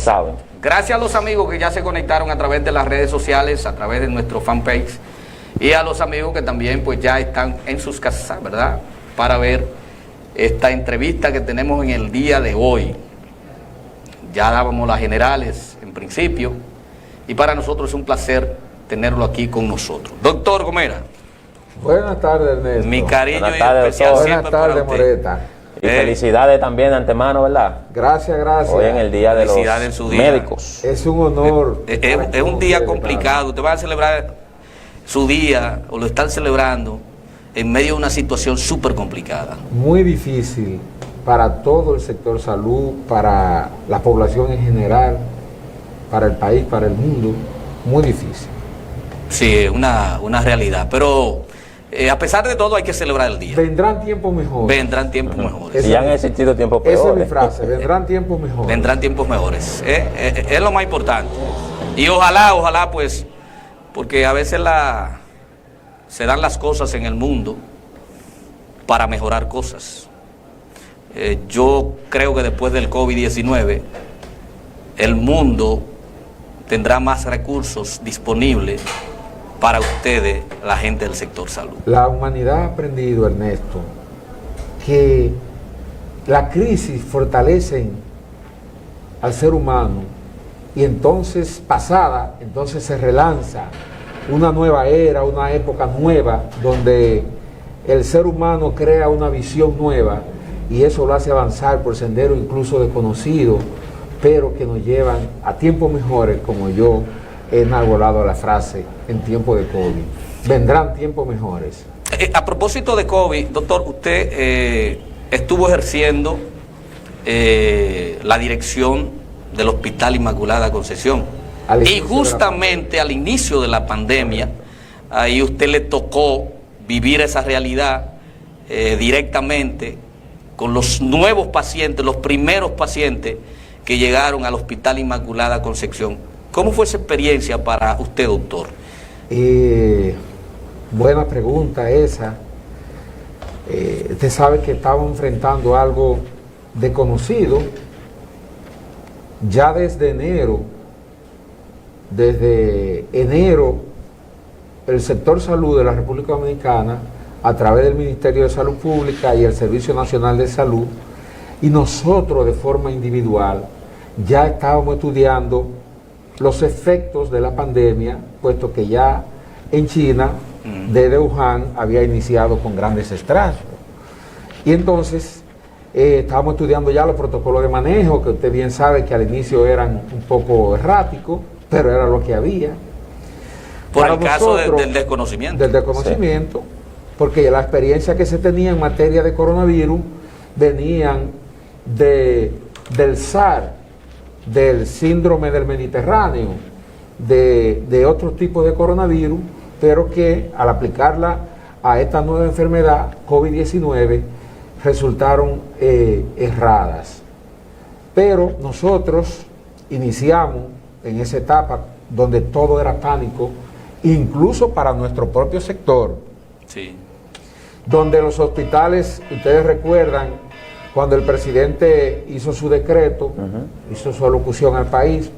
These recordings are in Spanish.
saben. Gracias a los amigos que ya se conectaron a través de las redes sociales, a través de nuestro fanpage, y a los amigos que también pues ya están en sus casas, ¿verdad?, para ver esta entrevista que tenemos en el día de hoy. Ya dábamos las generales en principio, y para nosotros es un placer tenerlo aquí con nosotros. Doctor Gomera. Buenas tardes, Ernesto. Mi cariño Buenas tardes, especial doctor. siempre Buenas tardes, para usted. Moreta. Y felicidades también de antemano, ¿verdad? Gracias, gracias. Hoy en el Día de Felicidades en los su día. Médicos. Es un honor. Es un día complicado. Usted va a celebrar su día, o lo están celebrando, en medio de una situación súper complicada. Muy difícil para todo el sector salud, para la población en general, para el país, para el mundo. Muy difícil. Sí, una realidad. Pero a pesar de todo hay que celebrar el día. Vendrán tiempos mejores. Vendrán tiempos mejores. Y ya han existido tiempos Esa es mi peores. frase. Vendrán tiempos mejores. Vendrán tiempos mejores. Es lo más importante. Y ojalá pues, porque a veces se dan las cosas en el mundo para mejorar cosas. Yo creo que después del COVID-19, el mundo tendrá más recursos disponibles para ustedes, la gente del sector salud. La humanidad ha aprendido, Ernesto, que la crisis fortalecen al ser humano y entonces entonces se relanza una nueva era, una época nueva donde el ser humano crea una visión nueva y eso lo hace avanzar por senderos incluso desconocidos, pero que nos llevan a tiempos mejores, como yo he enarbolado la frase en tiempo de COVID. Vendrán tiempos mejores. A propósito de COVID, doctor, usted estuvo ejerciendo la dirección del Hospital Inmaculada Concepción. Y justamente al inicio de la pandemia, ahí usted le tocó vivir esa realidad directamente con los nuevos pacientes, los primeros pacientes que llegaron al Hospital Inmaculada Concepción. ¿Cómo fue esa experiencia para usted, doctor? Buena pregunta esa. Usted sabe que estamos enfrentando algo desconocido. Ya desde enero, el sector salud de la República Dominicana, a través del Ministerio de Salud Pública y el Servicio Nacional de Salud, y nosotros de forma individual, ya estábamos estudiando los efectos de la pandemia, puesto que ya en China, desde Wuhan, había iniciado con grandes estragos. Y entonces, estábamos estudiando ya los protocolos de manejo, que usted bien sabe que al inicio eran un poco erráticos, pero era lo que había. Por el caso del desconocimiento. Del desconocimiento, sí. Porque la experiencia que se tenía en materia de coronavirus venían del SARS, del síndrome del Mediterráneo, de otro tipo de coronavirus, pero que al aplicarla a esta nueva enfermedad, COVID-19, resultaron erradas. Pero nosotros iniciamos en esa etapa donde todo era pánico, incluso para nuestro propio sector, sí, donde los hospitales, ustedes recuerdan, cuando el presidente hizo su decreto, hizo su alocución al país,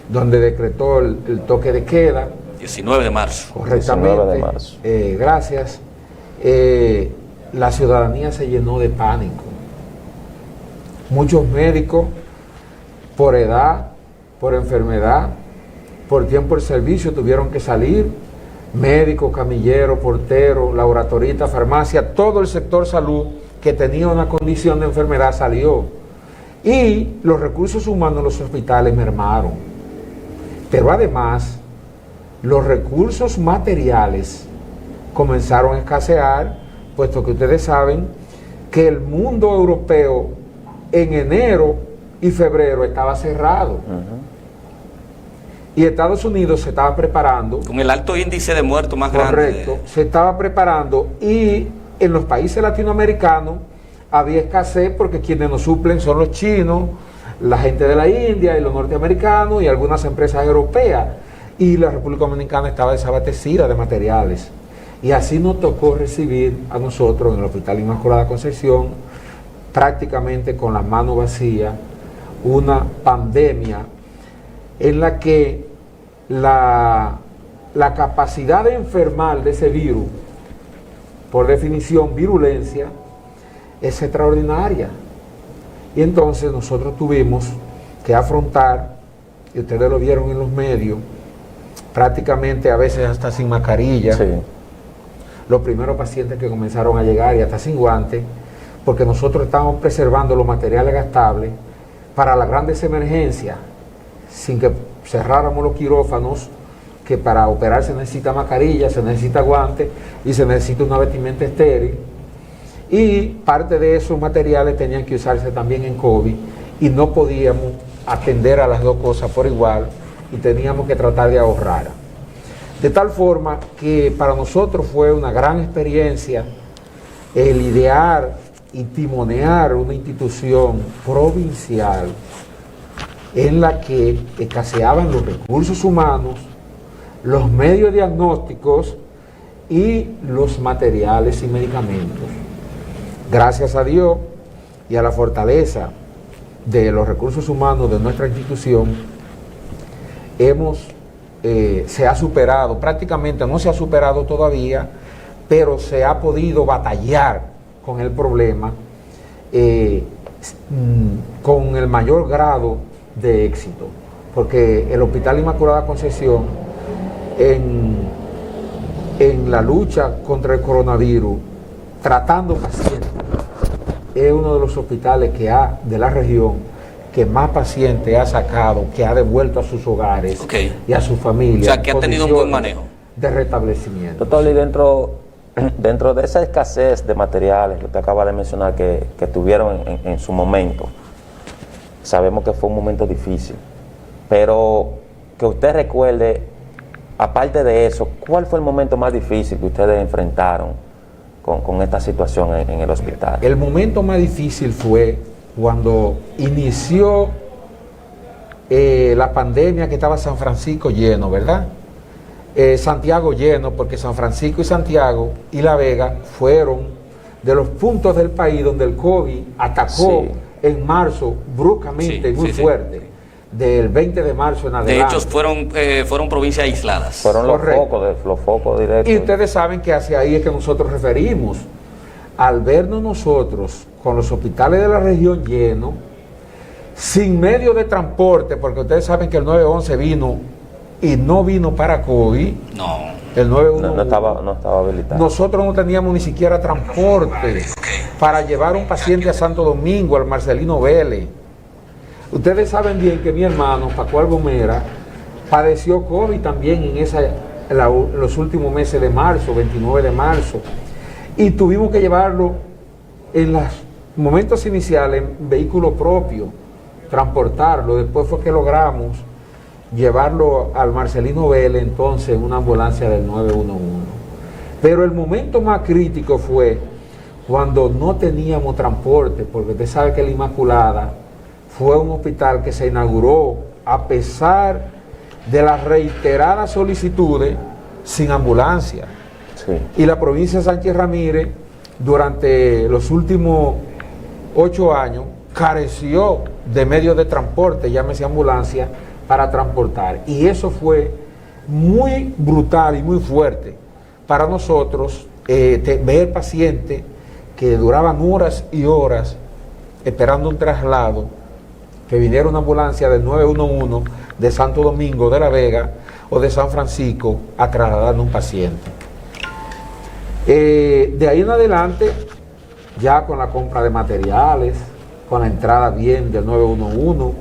donde decretó el toque de queda. 19 de marzo. Correctamente. 19 de marzo. Gracias. La ciudadanía se llenó de pánico. Muchos médicos, por edad, por enfermedad, por tiempo de servicio, tuvieron que salir. Médicos, camilleros, porteros, laboratoristas, farmacia, todo el sector salud que tenía una condición de enfermedad salió. Y los recursos humanos en los hospitales mermaron. Pero además, los recursos materiales comenzaron a escasear, puesto que ustedes saben que el mundo europeo en enero y febrero estaba cerrado. Y Estados Unidos se estaba preparando. Con el alto índice de muertos más grande. Correcto, se estaba preparando y en los países latinoamericanos había escasez porque quienes nos suplen son los chinos, la gente de la India y los norteamericanos y algunas empresas europeas. Y la República Dominicana estaba desabastecida de materiales. Y así nos tocó recibir a nosotros en el Hospital Inmaculada Concepción, prácticamente con las manos vacías, una pandemia en la que la capacidad de enfermar de ese virus, por definición, virulencia, es extraordinaria. Y entonces nosotros tuvimos que afrontar, y ustedes lo vieron en los medios, prácticamente a veces hasta sin mascarilla, Sí. los primeros pacientes que comenzaron a llegar y hasta sin guantes, porque nosotros estábamos preservando los materiales gastables para las grandes emergencias, sin que cerráramos los quirófanos, que para operar se necesita mascarilla, se necesita guantes y se necesita una vestimenta estéril. Y parte de esos materiales tenían que usarse también en COVID y no podíamos atender a las dos cosas por igual y teníamos que tratar de ahorrar. De tal forma que para nosotros fue una gran experiencia el idear y timonear una institución provincial en la que escaseaban los recursos humanos, los medios diagnósticos y los materiales y medicamentos. Gracias a Dios y a la fortaleza de los recursos humanos de nuestra institución, se ha superado, prácticamente no se ha superado todavía, pero se ha podido batallar con el problema con el mayor grado de éxito, porque el Hospital Inmaculada Concepción en la lucha contra el coronavirus, tratando pacientes, es uno de los hospitales de la región que más pacientes ha sacado, que ha devuelto a sus hogares y a sus familias. O sea, que ha tenido un buen manejo de restablecimiento. Doctor, y dentro de esa escasez de materiales que usted acaba de mencionar que tuvieron en su momento, sabemos que fue un momento difícil, pero que usted recuerde, aparte de eso, ¿cuál fue el momento más difícil que ustedes enfrentaron con esta situación en el hospital? El momento más difícil fue cuando inició la pandemia, que estaba San Francisco lleno, ¿verdad? Santiago lleno, porque San Francisco y Santiago y La Vega fueron de los puntos del país donde el COVID atacó en marzo bruscamente, muy fuerte, del 20 de marzo en adelante. De hecho, fueron provincias aisladas. Fueron los focos directos. Y ustedes saben que hacia ahí es que nosotros referimos. Al vernos nosotros con los hospitales de la región llenos, sin medio de transporte, porque ustedes saben que el 911 vino y no vino para COVID. No. El 911 no estaba habilitado. Nosotros no teníamos ni siquiera transporte para llevar un paciente a Santo Domingo, al Marcelino Vélez. Ustedes saben bien que mi hermano, Pascual Gomera, padeció COVID también en los últimos meses de marzo, 29 de marzo. Y tuvimos que llevarlo en los momentos iniciales en vehículo propio, transportarlo. Después fue que logramos llevarlo al Marcelino Vélez, entonces en una ambulancia del 911. Pero el momento más crítico fue cuando no teníamos transporte, porque usted sabe que la Inmaculada fue un hospital que se inauguró a pesar de las reiteradas solicitudes sin ambulancia. Sí. Y la provincia de Sánchez Ramírez, durante los últimos 8 años, careció de medios de transporte, llámese ambulancia, para transportar. Y eso fue muy brutal y muy fuerte para nosotros, ver pacientes que duraban horas y horas esperando un traslado, que viniera una ambulancia del 911 de Santo Domingo, de La Vega o de San Francisco a trasladar a un paciente. De ahí en adelante, ya con la compra de materiales, con la entrada bien del 911,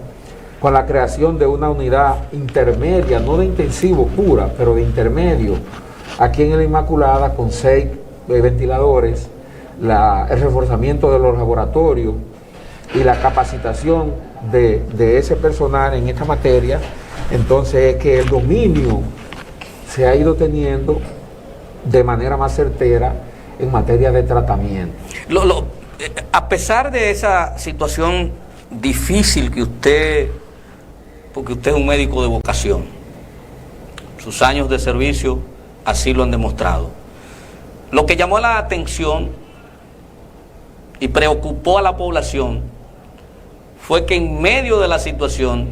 con la creación de una unidad intermedia, no de intensivo pura, pero de intermedio, aquí en la Inmaculada, con 6 ventiladores, el reforzamiento de los laboratorios y la capacitación de ese personal en esta materia, entonces es que el dominio se ha ido teniendo de manera más certera en materia de tratamiento. A pesar de esa situación difícil que usted, porque usted es un médico de vocación, sus años de servicio así lo han demostrado, lo que llamó la atención y preocupó a la población fue que en medio de la situación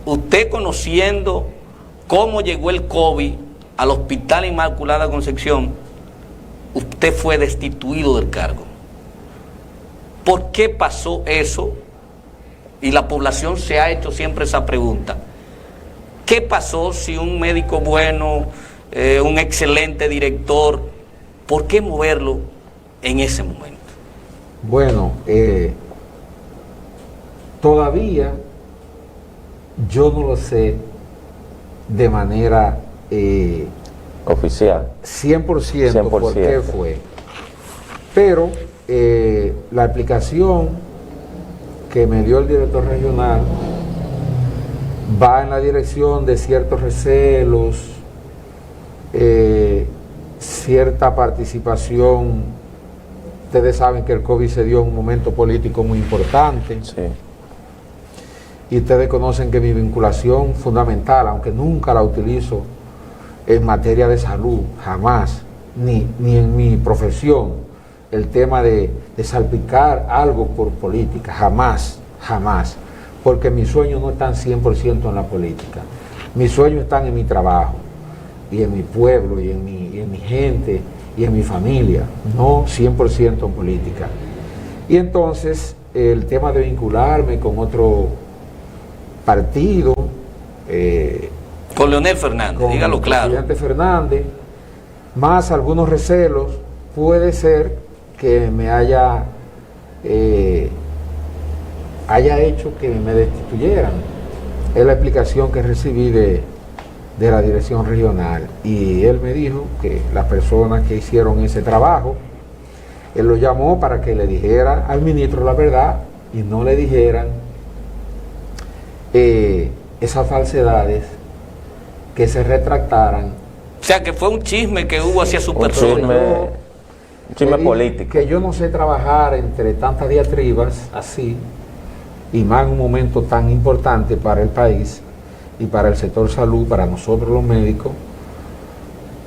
usted conociendo cómo llegó el COVID al Hospital Inmaculada Concepción, usted fue destituido del cargo. ¿Por qué pasó eso? Y la población se ha hecho siempre esa pregunta. ¿Qué pasó si un médico bueno, un excelente director, por qué moverlo en ese momento? Bueno, todavía yo no lo sé de manera oficial. 100% por qué fue. Pero la explicación que me dio el director regional va en la dirección de ciertos recelos, cierta participación. Ustedes saben que el COVID se dio en un momento político muy importante. Sí. Y ustedes conocen que mi vinculación fundamental, aunque nunca la utilizo en materia de salud, jamás, ni en mi profesión, el tema de salpicar algo por política, jamás, porque mis sueños no están 100% en la política. Mis sueños están en mi trabajo, y en mi pueblo, y en mi gente, y en mi familia, no 100% en política. Y entonces, el tema de vincularme con otro partido, con Leonel Fernández, dígalo claro. Con el presidente Fernández, más algunos recelos, puede ser que me haya hecho que me destituyeran. Es la explicación que recibí de la dirección regional, y él me dijo que las personas que hicieron ese trabajo, él lo llamó para que le dijera al ministro la verdad y no le dijeran esas falsedades, que se retractaran. O sea, que fue un chisme que hubo hacia su persona. Un chisme político. Que yo no sé trabajar entre tantas diatribas así, y más en un momento tan importante para el país y para el sector salud, para nosotros los médicos,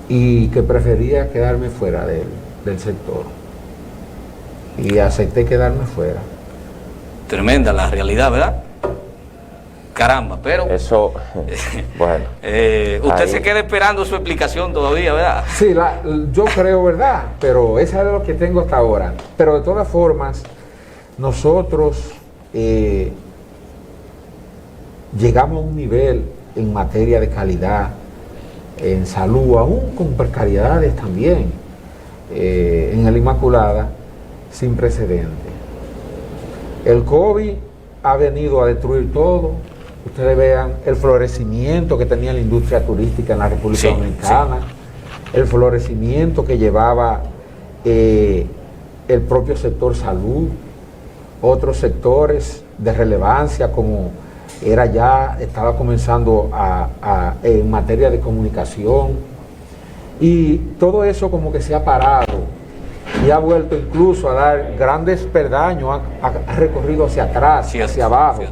y que prefería quedarme fuera del sector. Y acepté quedarme fuera. Tremenda la realidad, ¿verdad? Caramba, pero... Eso, bueno. Usted se queda esperando su explicación todavía, ¿verdad? Sí, yo creo, ¿verdad? Pero esa es lo que tengo hasta ahora. Pero de todas formas, nosotros llegamos a un nivel en materia de calidad, en salud, aún con precariedades también, en el Inmaculada, sin precedentes. El COVID ha venido a destruir todo. Ustedes vean el florecimiento que tenía la industria turística en la República Dominicana, el florecimiento que llevaba el propio sector salud, otros sectores de relevancia como estaba comenzando en materia de comunicación, y todo eso como que se ha parado y ha vuelto incluso a dar grandes peldaños, ha recorrido hacia atrás, hacia abajo.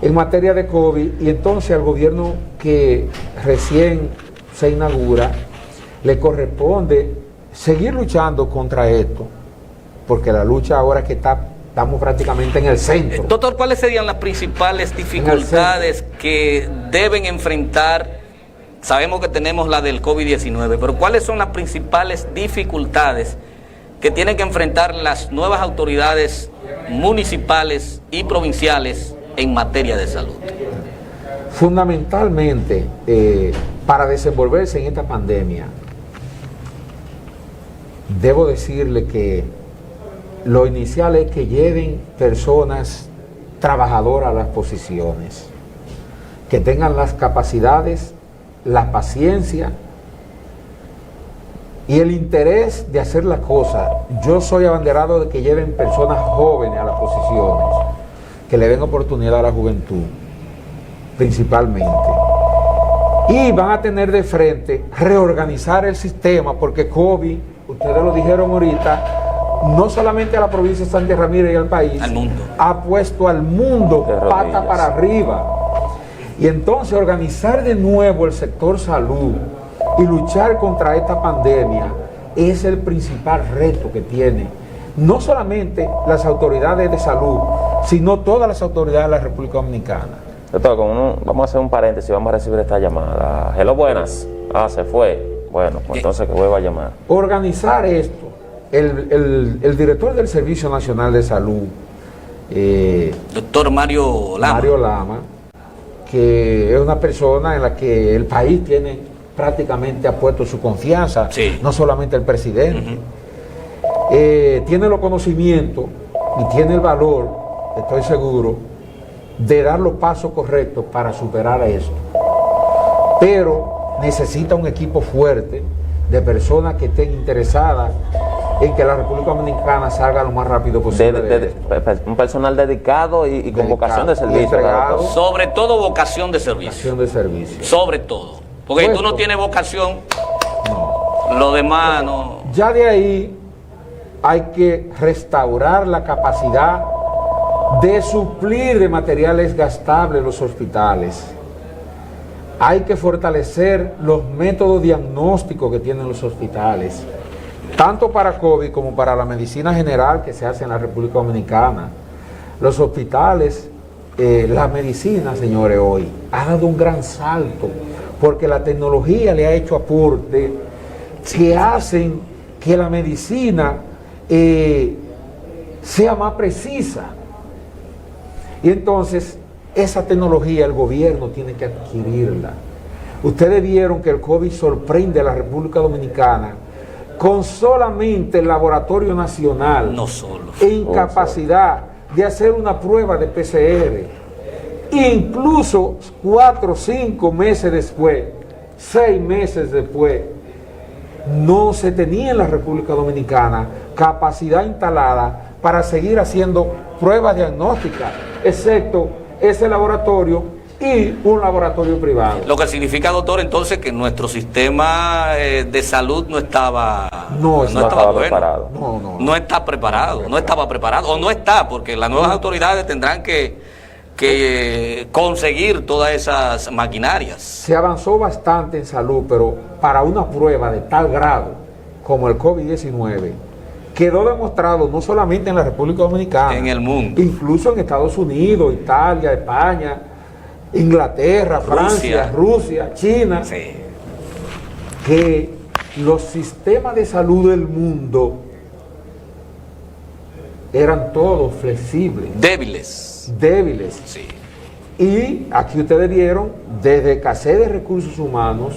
En materia de COVID, y entonces al gobierno que recién se inaugura le corresponde seguir luchando contra esto, porque la lucha ahora que estamos prácticamente en el centro. Doctor, ¿cuáles serían las principales dificultades que deben enfrentar? Sabemos que tenemos la del COVID-19, pero ¿cuáles son las principales dificultades que tienen que enfrentar las nuevas autoridades municipales y provinciales en materia de salud? Fundamentalmente, para desenvolverse en esta pandemia, debo decirle que lo inicial es que lleven personas trabajadoras a las posiciones, que tengan las capacidades, la paciencia y el interés de hacer las cosas. Yo soy abanderado de que lleven personas jóvenes a las posiciones, que le den oportunidad a la juventud, principalmente. Y van a tener de frente reorganizar el sistema, porque COVID, ustedes lo dijeron ahorita, no solamente a la provincia de Sánchez Ramírez y al país, al mundo. Ha puesto al mundo pata para arriba. Y entonces organizar de nuevo el sector salud y luchar contra esta pandemia es el principal reto que tiene no solamente las autoridades de salud, sino todas las autoridades de la República Dominicana. Doctor, vamos a hacer un paréntesis, vamos a recibir esta llamada. Hello, buenas. Se fue. Bueno, pues entonces que vuelva a llamar. Organizar esto, el director del Servicio Nacional de Salud, doctor Mario Lama, que es una persona en la que el país prácticamente ha puesto su confianza, sí, no solamente el presidente. Tiene los conocimientos y tiene el valor, estoy seguro, de dar los pasos correctos para superar esto. Pero necesita un equipo fuerte de personas que estén interesadas en que la República Dominicana salga lo más rápido posible. Un personal dedicado y con vocación de servicio. Sobre todo vocación de servicio. Vocación de servicio. Sobre todo. Porque si tú no tienes vocación, lo demás no. Ya de ahí hay que restaurar la capacidad de suplir de materiales gastables los hospitales. Hay que fortalecer los métodos diagnósticos que tienen los hospitales, tanto para COVID como para la medicina general que se hace en la República Dominicana. Los hospitales, la medicina, señores, hoy ha dado un gran salto, porque la tecnología le ha hecho aportes que hacen que la medicina sea más precisa. Y entonces, esa tecnología el gobierno tiene que adquirirla. Ustedes vieron que el COVID sorprende a la República Dominicana con solamente el Laboratorio Nacional, no solo, en capacidad de hacer una prueba de PCR. Incluso 4 o 5 meses después, 6 meses después, no se tenía en la República Dominicana capacidad instalada para seguir haciendo pruebas diagnósticas, excepto ese laboratorio y un laboratorio privado. Lo que significa, doctor, entonces que nuestro sistema de salud no estaba preparado. No está preparado, no estaba preparado, o no está, porque las nuevas autoridades tendrán que conseguir todas esas maquinarias. Se avanzó bastante en salud, pero para una prueba de tal grado como el COVID-19, quedó demostrado no solamente en la República Dominicana, en el mundo, incluso en Estados Unidos, Italia, España, Inglaterra, Francia, Rusia, China, sí, que los sistemas de salud del mundo eran todos flexibles. Débiles. Sí. Y aquí ustedes vieron, desde escasez de recursos humanos,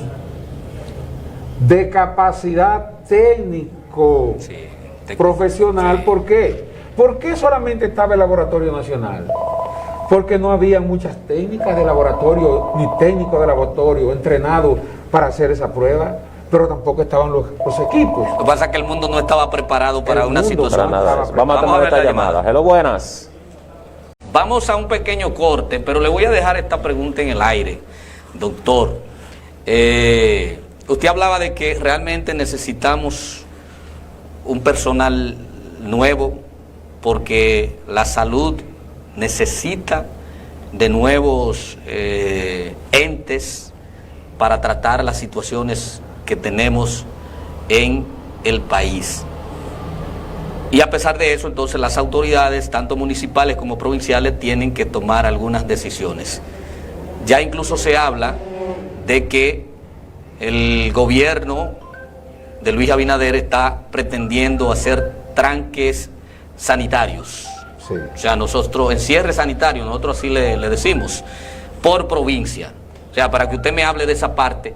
de capacidad técnico, Sí. profesional. Sí. ¿Por qué? ¿Por qué solamente estaba el Laboratorio Nacional? Porque no había muchas técnicas de laboratorio, ni técnicos de laboratorio entrenados para hacer esa prueba, pero tampoco estaban los equipos. Lo que pasa es que el mundo no estaba preparado para una situación. Para nada. Vamos a tomar esta llamada. Hello, buenas. Vamos a un pequeño corte, pero le voy a dejar esta pregunta en el aire, doctor. Usted hablaba de que realmente necesitamos un personal nuevo porque la salud necesita de nuevos entes para tratar las situaciones que tenemos en el país. Y a pesar de eso, entonces las autoridades, tanto municipales como provinciales, tienen que tomar algunas decisiones. Ya incluso se habla de que el gobierno de Luis Abinader está pretendiendo hacer tranques sanitarios. Sí. O sea, nosotros, encierre sanitario, nosotros así le decimos, por provincia. O sea, para que usted me hable de esa parte,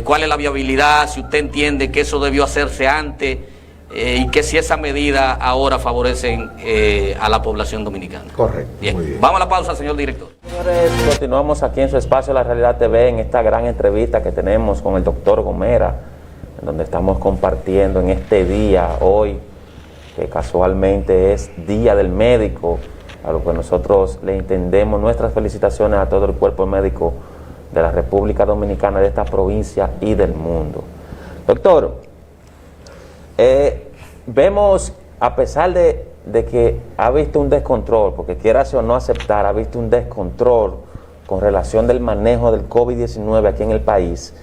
cuál es la viabilidad, si usted entiende que eso debió hacerse antes, y que si esa medida ahora favorecen a la población dominicana. Correcto. Bien. Muy bien. Vamos a la pausa, señor director. Señores, continuamos aquí en su espacio La Realidad TV en esta gran entrevista que tenemos con el doctor Gomera, en donde estamos compartiendo en este día, hoy, que casualmente es Día del Médico, a lo que nosotros le entendemos nuestras felicitaciones a todo el cuerpo médico de la República Dominicana, de esta provincia y del mundo. Doctor, vemos, a pesar de que ha visto un descontrol, porque quieras o no aceptar, ha visto un descontrol con relación del manejo del COVID-19 aquí en el país,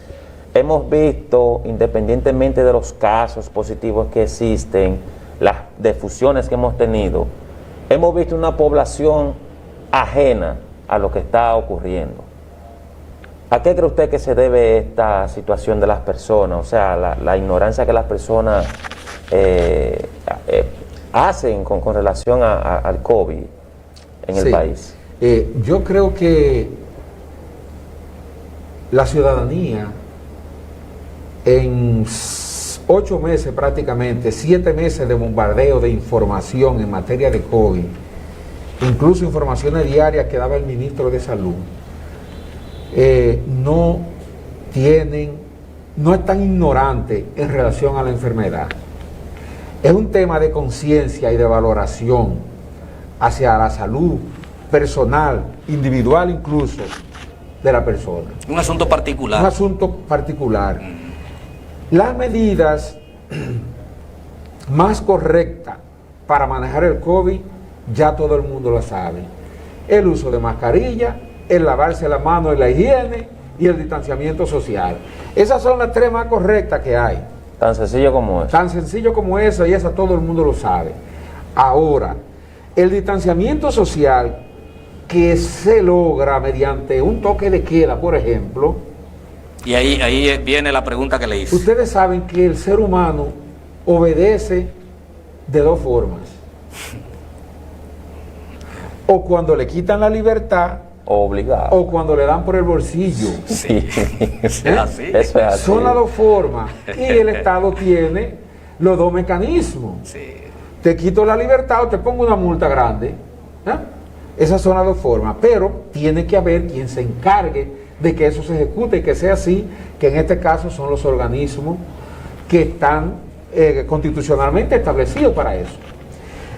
hemos visto, independientemente de los casos positivos que existen, las defusiones que hemos tenido, hemos visto una población ajena a lo que está ocurriendo. ¿A qué cree usted que se debe esta situación de las personas? O sea, la ignorancia que las personas hacen con relación al COVID en el país. Yo creo que la ciudadanía en 8 meses prácticamente, 7 meses de bombardeo de información en materia de COVID, incluso informaciones diarias que daba el ministro de Salud, no están ignorantes en relación a la enfermedad. Es un tema de conciencia y de valoración hacia la salud personal, individual incluso, de la persona. Un asunto particular. Un asunto particular. Las medidas más correctas para manejar el COVID, ya todo el mundo lo sabe. El uso de mascarilla, el lavarse las manos y la higiene y el distanciamiento social. Esas son las 3 más correctas que hay. Tan sencillo como eso. Tan sencillo como eso, y esa todo el mundo lo sabe. Ahora, el distanciamiento social que se logra mediante un toque de queda, por ejemplo. Y ahí viene la pregunta que le hice. Ustedes saben que el ser humano obedece de 2 formas. O cuando le quitan la libertad, obligado, o cuando le dan por el bolsillo. Sí, es así. Eso es así. Son las 2 formas. Y el Estado tiene los 2 mecanismos. Sí. Te quito la libertad o te pongo una multa grande. ¿Eh? Esas son las 2 formas. Pero tiene que haber quien se encargue de que eso se ejecute y que sea así, que en este caso son los organismos que están constitucionalmente establecidos para eso.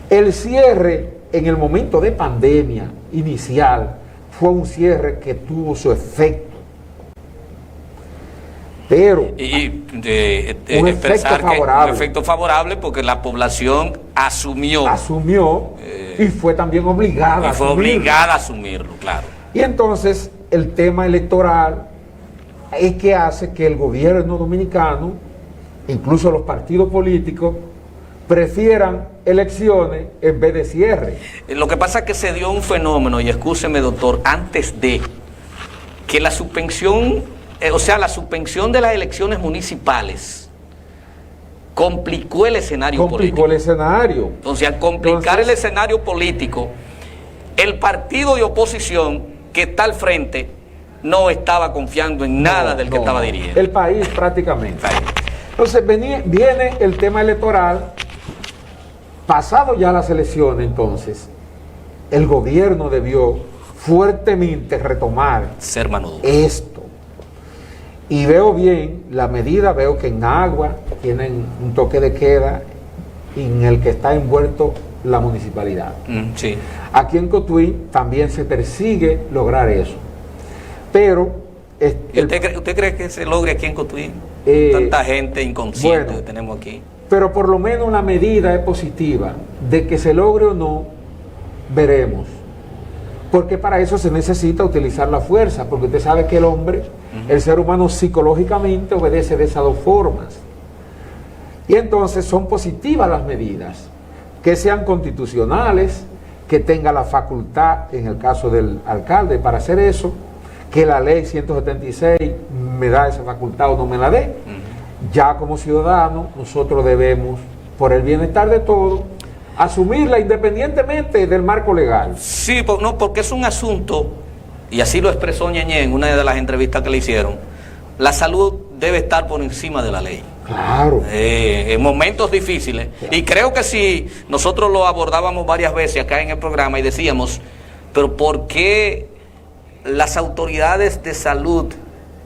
El cierre en el momento de pandemia inicial fue un cierre que tuvo su efecto. Pero un efecto favorable porque la población asumió y fue también obligada a asumirlo, claro. Y entonces el tema electoral es que hace que el gobierno dominicano, incluso los partidos políticos, prefieran elecciones en vez de cierre. Lo que pasa es que se dio un fenómeno, y excúseme doctor, antes de que la suspensión, la suspensión de las elecciones municipales complicó el escenario político. Entonces, al complicar el escenario político, el partido de oposición que está al frente no estaba confiando en nada del que estaba dirigiendo. El país prácticamente. Entonces viene el tema electoral. Pasado ya las elecciones, entonces, el gobierno debió fuertemente retomar esto. Y veo bien la medida, veo que en Agua tienen un toque de queda en el que está envuelto la municipalidad. Sí. Aquí en Cotuí también se persigue lograr eso. Pero... ¿Usted cree que se logre aquí en Cotuí? Tanta gente inconsciente que tenemos aquí. Pero por lo menos la medida es positiva. De que se logre o no, veremos. Porque para eso se necesita utilizar la fuerza. Porque usted sabe que el hombre, el ser humano psicológicamente obedece de esas 2 formas. Y entonces son positivas las medidas. Que sean constitucionales, que tenga la facultad, en el caso del alcalde, para hacer eso, que la ley 176 me da esa facultad o no me la dé. Ya como ciudadanos, nosotros debemos, por el bienestar de todos, asumirla independientemente del marco legal. Sí, porque es un asunto, y así lo expresó Ñeñe en una de las entrevistas que le hicieron, la salud debe estar por encima de la ley. Claro. En momentos difíciles. Claro. Y creo que si nosotros lo abordábamos varias veces acá en el programa y decíamos, pero ¿por qué las autoridades de salud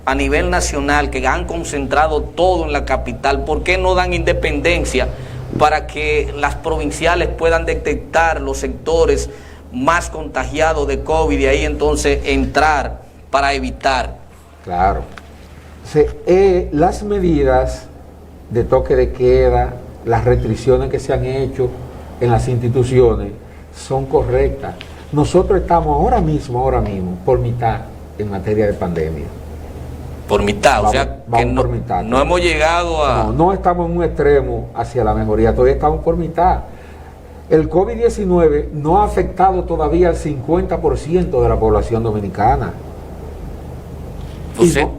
a nivel nacional que han concentrado todo en la capital, por qué no dan independencia para que las provinciales puedan detectar los sectores más contagiados de COVID y ahí entonces entrar para evitar? Claro. Las medidas de toque de queda, las restricciones que se han hecho en las instituciones son correctas. Nosotros estamos ahora mismo, por mitad en materia de pandemia. Por mitad, o sea, que no hemos llegado a... No estamos en un extremo hacia la mejoría, todavía estamos por mitad. el COVID-19 no ha afectado todavía al 50% de la población dominicana.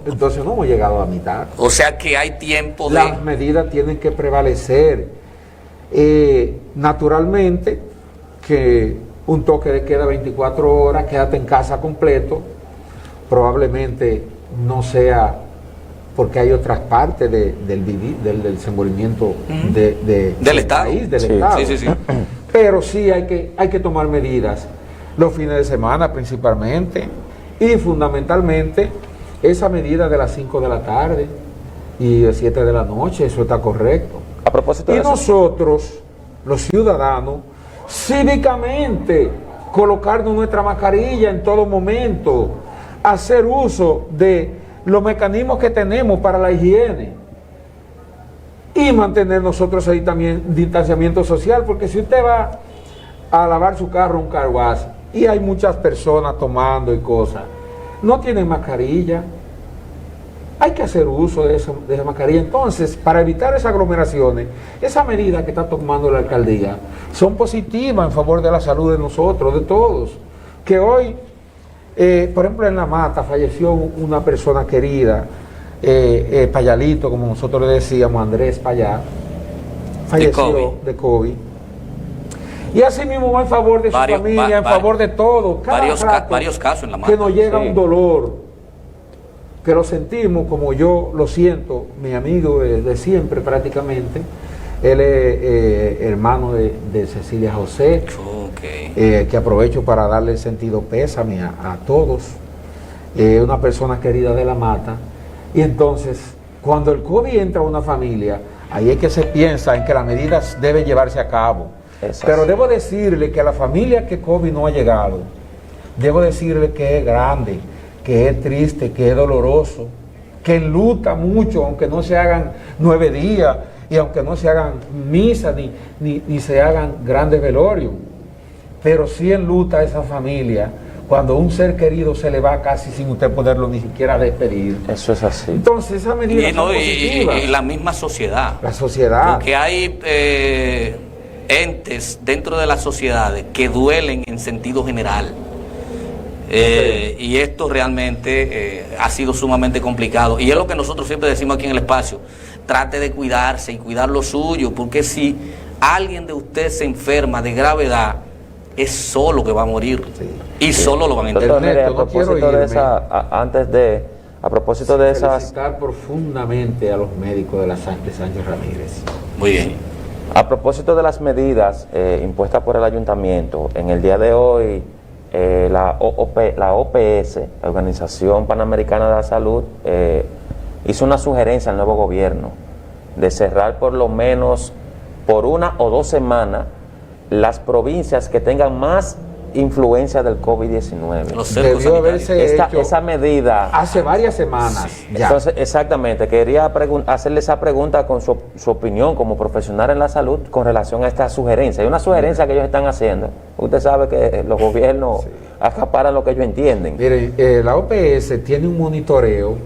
Entonces no hemos llegado a la mitad. O sea que hay tiempo de... Las medidas tienen que prevalecer. Naturalmente, que un toque de queda 24 horas, quédate en casa completo, probablemente no sea porque hay otras partes del desenvolvimiento del Estado. País, del Estado. Sí. Pero sí hay que tomar medidas los fines de semana principalmente y fundamentalmente esa medida de las 5 de la tarde y de 7 de la noche, eso está correcto. A propósito Y de eso, nosotros, los ciudadanos, cívicamente colocarnos nuestra mascarilla en todo momento, hacer uso de los mecanismos que tenemos para la higiene y mantener nosotros ahí también distanciamiento social, porque si usted va a lavar su carro un car wash y hay muchas personas tomando y cosas, no tienen mascarilla, hay que hacer uso de esa mascarilla. Entonces, para evitar esas aglomeraciones, esas medidas que está tomando la alcaldía son positivas en favor de la salud de nosotros, de todos. Que hoy, por ejemplo, en La Mata falleció una persona querida, Payalito, como nosotros le decíamos, Andrés Payá, falleció de COVID. Y así mismo va en favor de su familia, en favor de todo. Varios casos en La Mata. Que nos llega un dolor, que lo sentimos como yo lo siento, mi amigo de siempre prácticamente. Él es hermano de Cecilia José, que aprovecho para darle sentido pésame a todos. Una persona querida de La Mata. Y entonces, cuando el COVID entra a una familia, ahí es que se piensa en que las medidas deben llevarse a cabo. Pero debo decirle que a la familia que COVID no ha llegado, debo decirle que es grande, que es triste, que es doloroso, que enluta mucho, aunque no se hagan 9 días y aunque no se hagan misas ni se hagan grandes velorios. Pero sí enluta a esa familia cuando un ser querido se le va casi sin usted poderlo ni siquiera despedir. Eso es así. Entonces esa medida es positiva. Y la misma sociedad. La sociedad. Porque hay entes dentro de las sociedades que duelen en sentido general. Y esto realmente ha sido sumamente complicado. Y es lo que nosotros siempre decimos aquí en el espacio. Trate de cuidarse y cuidar lo suyo, porque si alguien de usted se enferma de gravedad, es solo que va a morir. Y solo lo van a Doctor, entender. mire, a propósito de esa, a propósito de esas... Felicitar profundamente a los médicos de la Sánchez Ramírez. Muy bien. A propósito de las medidas impuestas por el ayuntamiento, en el día de hoy la OPS, la Organización Panamericana de la Salud, hizo una sugerencia al nuevo gobierno de cerrar por lo menos por 1 o 2 semanas las provincias que tengan más influencia del COVID-19. Debió haberse hecho esa medida hace varias semanas. Ya. Entonces, exactamente, quería hacerle esa pregunta con su opinión como profesional en la salud con relación a esta sugerencia. Hay una sugerencia que ellos están haciendo. Usted sabe que los gobiernos acaparan lo que ellos entienden. Miren, la OPS tiene un monitoreo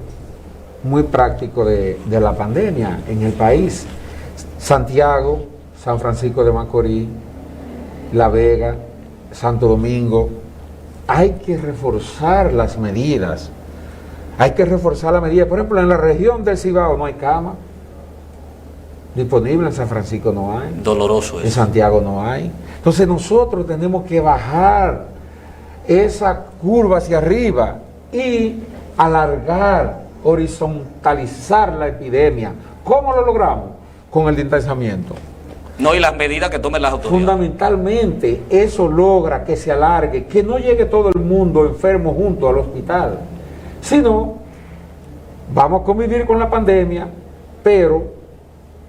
muy práctico de la pandemia en el país. Santiago, San Francisco de Macorís, La Vega, Santo Domingo. Hay que reforzar las medidas. Hay que reforzar las medidas. Por ejemplo, en la región del Cibao no hay cama disponible, en San Francisco no hay. Doloroso eso. En Santiago no hay. Entonces nosotros tenemos que bajar esa curva hacia arriba y alargar, horizontalizar la epidemia. ¿Cómo lo logramos? Con el distanciamiento. No, y las medidas que tomen las autoridades. Fundamentalmente, eso logra que se alargue, que no llegue todo el mundo enfermo junto al hospital, sino vamos a convivir con la pandemia, pero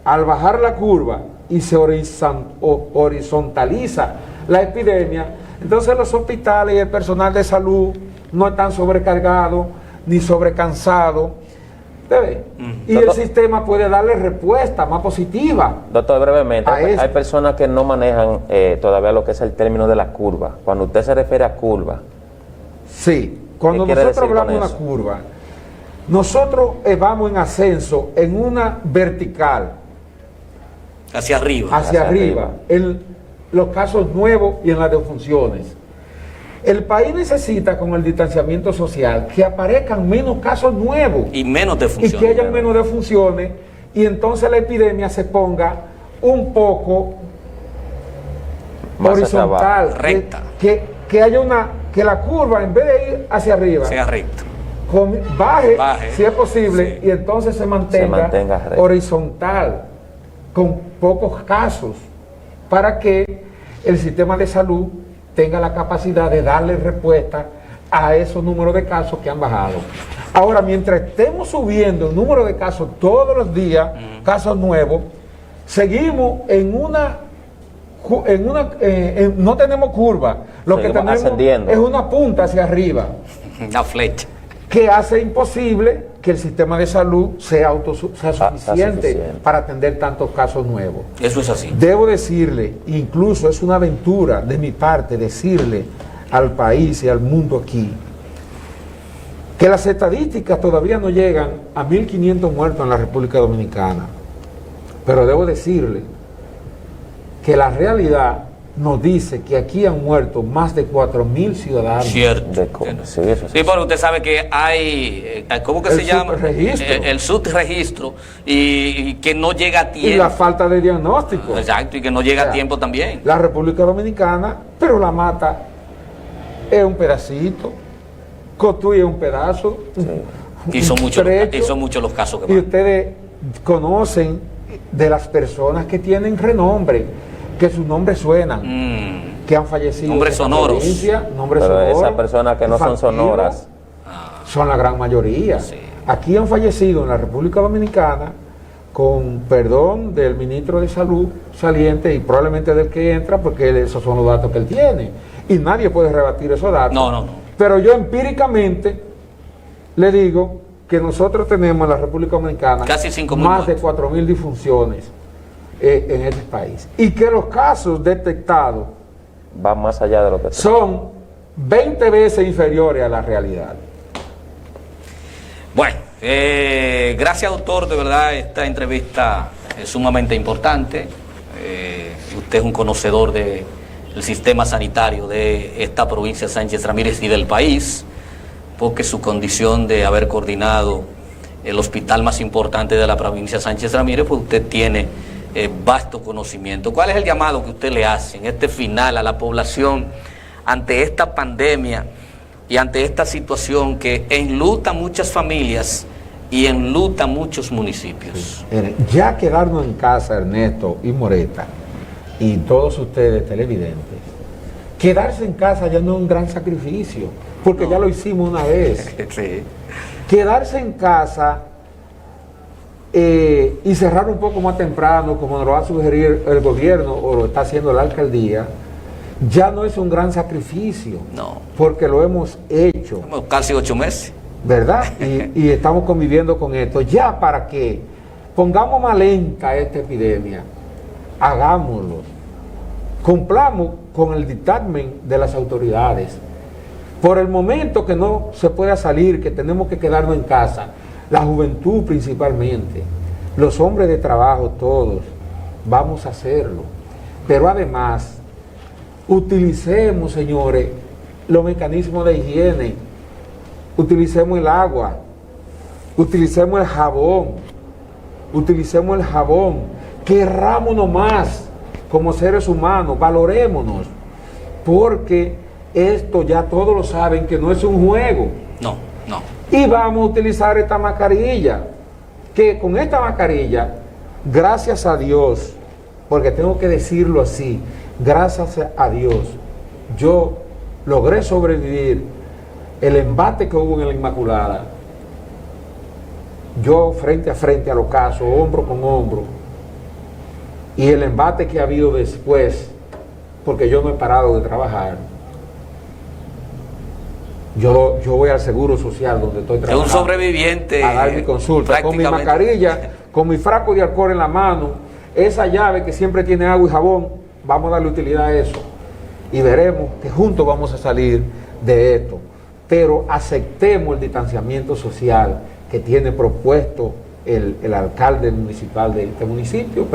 al bajar la curva y se horizontaliza la epidemia, entonces los hospitales y el personal de salud no están sobrecargados ni sobrecansados. Y el sistema puede darle respuesta más positiva. Doctor, brevemente, hay personas que no manejan todavía lo que es el término de la curva. Cuando usted se refiere a curva, sí, cuando nosotros hablamos de una curva, nosotros vamos en ascenso en una vertical hacia arriba. Hacia arriba. los casos nuevos y en las defunciones. El país necesita, con el distanciamiento social, que aparezcan menos casos nuevos y menos y defunciones. que haya menos defunciones, y entonces la epidemia se ponga un poco Más hacia horizontal, abajo. Recta. que haya que la curva, en vez de ir hacia arriba, Sea recto. baje, Baje, si es posible, sí. y entonces se mantenga recto. horizontal, con pocos casos, para que el sistema de salud tenga la capacidad de darle respuesta a esos números de casos que han bajado. Ahora, mientras estemos subiendo el número de casos todos los días, casos nuevos, seguimos no tenemos curva, lo que Seguimos tenemos ascendiendo. es una punta hacia arriba, Una flecha. que hace imposible que el sistema de salud sea suficiente suficiente. para atender tantos casos nuevos. Eso es así. Debo decirle, incluso es una aventura de mi parte decirle al país y al mundo aquí, que las estadísticas todavía no llegan a 1.500 muertos en la República Dominicana, pero debo decirle que la realidad nos dice que aquí han muerto más de 4.000 ciudadanos. Cierto. Sí, eso Sí, pero usted sabe que hay, ¿cómo que El se llama? subregistro. El subregistro y que no llega a tiempo. Y la falta de diagnóstico. Exacto, y que no llega O sea, a tiempo también. La República Dominicana, pero la mata es un pedacito, Cotuí es un pedazo, Y son un muchos trecho, los casos que y van. ustedes conocen de las personas que tienen renombre, que sus nombres suenan, que han fallecido. Nombres en esta sonoros. provincia, nombres Pero sonoros, esas personas que no son infantiles, sonoras, son la gran mayoría. Sí. Aquí han fallecido en la República Dominicana, con perdón del ministro de Salud saliente y probablemente del que entra, porque esos son los datos que él tiene. Y nadie puede rebatir esos datos. No. Pero yo empíricamente le digo que nosotros tenemos en la República Dominicana Casi 5.000 más de muertos. 4.000 disfunciones en este país. Y que los casos detectados va más allá de lo que son 20 veces inferiores a la realidad. Bueno, gracias doctor, de verdad esta entrevista es sumamente importante. Usted es un conocedor del sistema sanitario de esta provincia de Sánchez Ramírez y del país, porque su condición de haber coordinado el hospital más importante de la provincia de Sánchez Ramírez, pues usted tiene vasto conocimiento. ¿Cuál es el llamado que usted le hace en este final a la población ante esta pandemia y ante esta situación que enluta muchas familias y enluta muchos municipios? Ya quedarnos en casa, Ernesto y Moreta, y todos ustedes televidentes, quedarse en casa ya no es un gran sacrificio, porque ya lo hicimos una vez. Sí. Quedarse en casa y cerrar un poco más temprano, como nos lo va a sugerir el gobierno o lo está haciendo la alcaldía, ya no es un gran sacrificio, No. porque lo hemos hecho, Tenemos casi 8 meses. ¿verdad? Y estamos conviviendo con esto. Ya para que pongamos más lenta esta epidemia, hagámoslo. Cumplamos con el dictamen de las autoridades. Por el momento que no se pueda salir, que tenemos que quedarnos en casa, la juventud principalmente, los hombres de trabajo todos, vamos a hacerlo. Pero además, utilicemos, señores, los mecanismos de higiene, utilicemos el agua, utilicemos el jabón, querrámonos más como seres humanos, valorémonos, porque esto ya todos lo saben que no es un juego. No. Y vamos a utilizar esta mascarilla, que con esta mascarilla, gracias a Dios, porque tengo que decirlo así, gracias a Dios, yo logré sobrevivir el embate que hubo en la Inmaculada, yo frente a frente a los casos, hombro con hombro, y el embate que ha habido después, porque yo no he parado de trabajar. Yo voy al Seguro Social donde estoy Es trabajando. un sobreviviente. A dar mi consulta, con mi prácticamente. mascarilla, con mi frasco de alcohol en la mano, esa llave que siempre tiene agua y jabón, vamos a darle utilidad a eso. Y veremos que juntos vamos a salir de esto. Pero aceptemos el distanciamiento social que tiene propuesto el alcalde municipal de este municipio,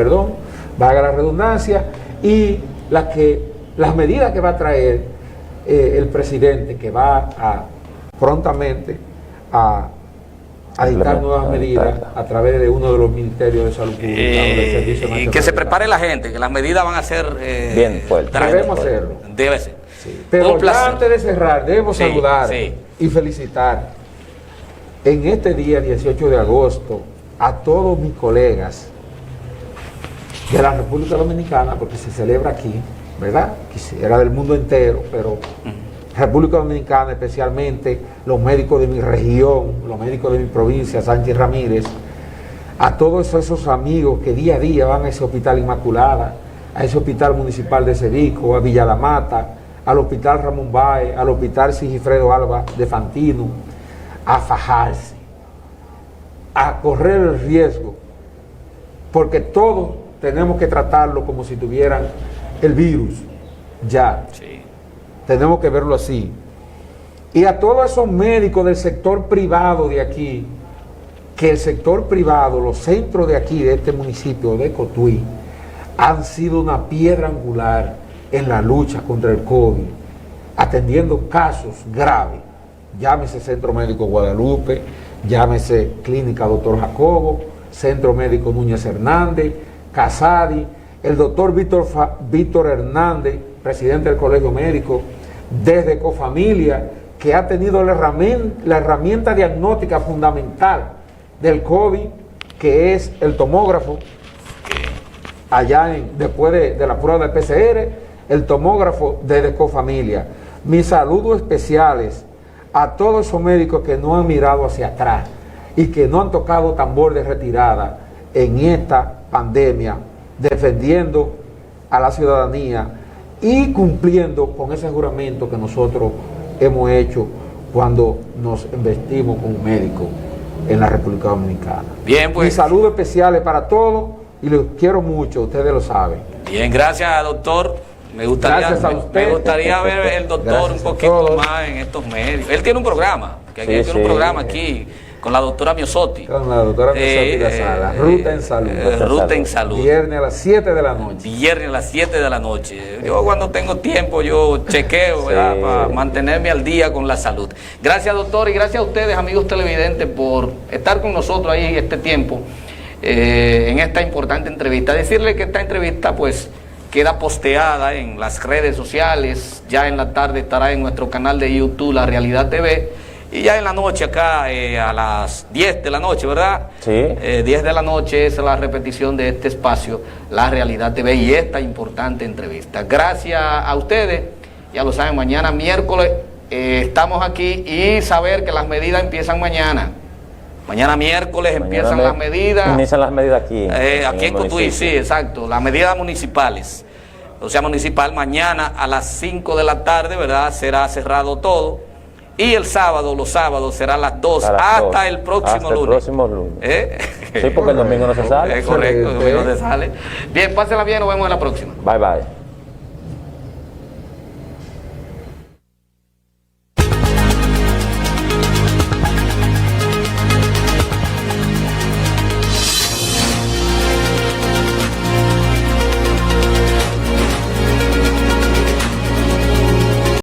valga la redundancia, y las medidas que va a traer el presidente, que va prontamente a dictar nuevas medidas a través de uno de los ministerios de salud pública o del Servicio Nacional. Y que se prepare la gente, que las medidas van a ser bien fuertes. Debemos hacerlo. Debe ser. Sí. Pero ya antes de cerrar, debemos saludar y felicitar en este día 18 de agosto a todos mis colegas de la República Dominicana, porque se celebra aquí, ¿verdad? Era del mundo entero, pero República Dominicana, especialmente los médicos de mi región, los médicos de mi provincia, Sánchez Ramírez, a todos esos amigos que día a día van a ese Hospital Inmaculada, a ese Hospital Municipal de Sevico, a Villa La Mata, al Hospital Ramón Báez, al Hospital Sigifredo Alba de Fantino, a fajarse, a correr el riesgo, porque todos tenemos que tratarlo como si tuvieran el virus, ya. Sí. Tenemos que verlo así. Y a todos esos médicos del sector privado de aquí, que el sector privado, los centros de aquí, de este municipio de Cotuí, han sido una piedra angular en la lucha contra el COVID, atendiendo casos graves. Llámese Centro Médico Guadalupe, llámese Clínica Dr. Jacobo, Centro Médico Núñez Hernández, Casadi, el doctor Víctor Hernández, presidente del Colegio Médico, desde Cofamilia, que ha tenido la herramienta diagnóstica fundamental del COVID, que es el tomógrafo, allá después de la prueba de PCR, el tomógrafo desde Cofamilia. Mis saludos especiales a todos esos médicos que no han mirado hacia atrás y que no han tocado tambor de retirada en esta pandemia, defendiendo a la ciudadanía y cumpliendo con ese juramento que nosotros hemos hecho cuando nos investimos como médicos en la República Dominicana. Bien, pues. Mis saludos especiales para todos y los quiero mucho, ustedes lo saben. Bien, gracias, doctor. Me gustaría ver el doctor un poquito más en estos medios. Él tiene un programa, tiene un programa aquí con la doctora Miosotti. Con la doctora Miosotti de Sala. Ruta en Salud. Ruta en Salud. Viernes a las 7 de la noche. Viernes a las 7 de la noche. Yo cuando tengo tiempo, yo chequeo, ¿verdad? Para mantenerme al día con la salud. Gracias, doctor, y gracias a ustedes, amigos televidentes, por estar con nosotros ahí este tiempo, en esta importante entrevista. Decirle que esta entrevista, pues, queda posteada en las redes sociales. Ya en la tarde estará en nuestro canal de YouTube, La Realidad TV. Y ya en la noche acá, a las 10 de la noche, ¿verdad? Sí. 10 de la noche es la repetición de este espacio, La Realidad TV, y esta importante entrevista. Gracias a ustedes. Ya lo saben, mañana miércoles estamos aquí, y saber que las medidas empiezan mañana. Mañana miércoles empiezan las medidas. Inician las medidas aquí. Aquí en Cotuí, sí, exacto. Las medidas municipales. O sea, municipal, mañana a las 5 de la tarde, ¿verdad? Será cerrado todo. Y el sábado, los sábados, será a las 2 hasta el próximo lunes. El próximo lunes. Sí, porque el domingo no se sale. Es correcto, el domingo no se sale. Bien, pásenla bien, nos vemos en la próxima. Bye, bye.